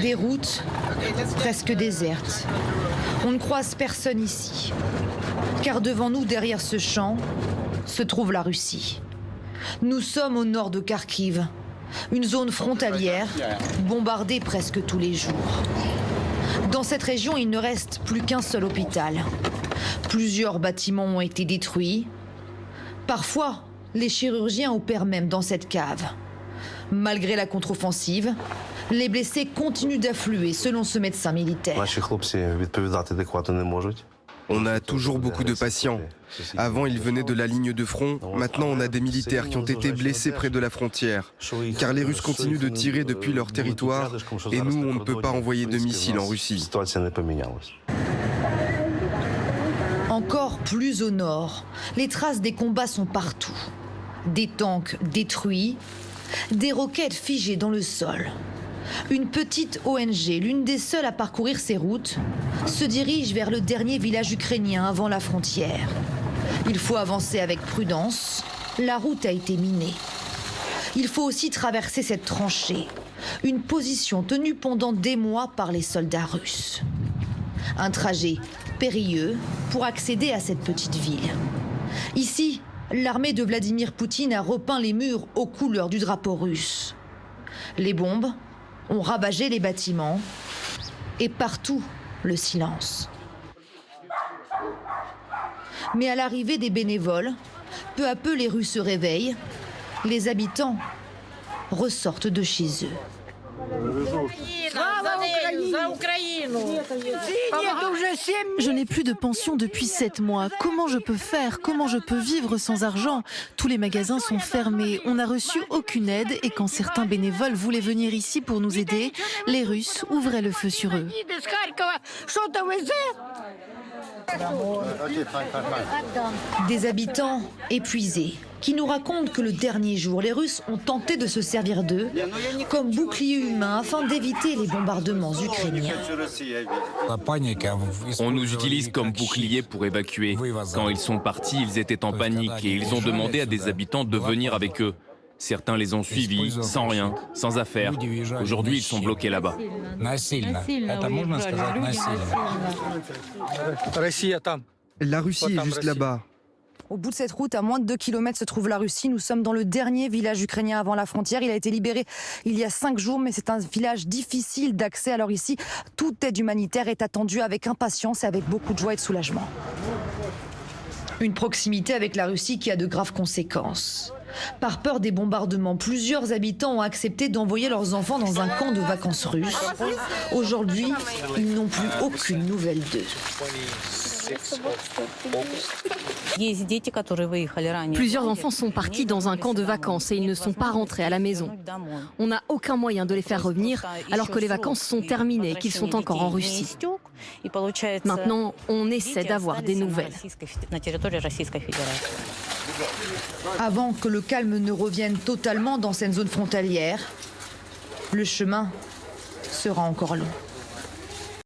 Des routes presque désertes. On ne croise personne ici. Car devant nous, derrière ce champ, se trouve la Russie. Nous sommes au nord de Kharkiv, une zone frontalière bombardée presque tous les jours. Dans cette région, il ne reste plus qu'un seul hôpital. Plusieurs bâtiments ont été détruits. Parfois, les chirurgiens opèrent même dans cette cave. Malgré la contre-offensive, les blessés continuent d'affluer selon ce médecin militaire. On a toujours beaucoup de patients. Avant, ils venaient de la ligne de front. Maintenant, on a des militaires qui ont été blessés près de la frontière. Car les Russes continuent de tirer depuis leur territoire. Et nous, on ne peut pas envoyer de missiles en Russie. Encore plus au nord, les traces des combats sont partout. Des tanks détruits, des roquettes figées dans le sol. Une petite ONG, l'une des seules à parcourir ces routes, se dirige vers le dernier village ukrainien avant la frontière. Il faut avancer avec prudence. La route a été minée. Il faut aussi traverser cette tranchée, une position tenue pendant des mois par les soldats russes. Un trajet périlleux pour accéder à cette petite ville. Ici, l'armée de Vladimir Poutine a repeint les murs aux couleurs du drapeau russe. Les bombes ont ravagé les bâtiments et partout le silence. Mais à l'arrivée des bénévoles, peu à peu les rues se réveillent, les habitants ressortent de chez eux. Je n'ai plus de pension depuis 7 mois. Comment je peux faire? Comment je peux vivre sans argent? Tous les magasins sont fermés. On n'a reçu aucune aide et quand certains bénévoles voulaient venir ici pour nous aider, les Russes ouvraient le feu sur eux. Des habitants épuisés qui nous racontent que le dernier jour, les Russes ont tenté de se servir d'eux comme bouclier humain afin d'éviter les bombardements ukrainiens. On nous utilise comme bouclier pour évacuer. Quand ils sont partis, ils étaient en panique et ils ont demandé à des habitants de venir avec eux. Certains les ont suivis, sans rien, sans affaires. Aujourd'hui, ils sont bloqués là-bas. La Russie est juste là-bas. Au bout de cette route, à moins de 2 km, se trouve la Russie. Nous sommes dans le dernier village ukrainien avant la frontière. Il a été libéré il y a 5 jours, mais c'est un village difficile d'accès. Alors ici, toute aide humanitaire est attendue avec impatience et avec beaucoup de joie et de soulagement. Une proximité avec la Russie qui a de graves conséquences. Par peur des bombardements, plusieurs habitants ont accepté d'envoyer leurs enfants dans un camp de vacances russe. Aujourd'hui, ils n'ont plus aucune nouvelle d'eux. Plusieurs enfants sont partis dans un camp de vacances et ils ne sont pas rentrés à la maison. On n'a aucun moyen de les faire revenir alors que les vacances sont terminées et qu'ils sont encore en Russie. Maintenant, on essaie d'avoir des nouvelles. Avant que le calme ne revienne totalement dans cette zone frontalière, le chemin sera encore long.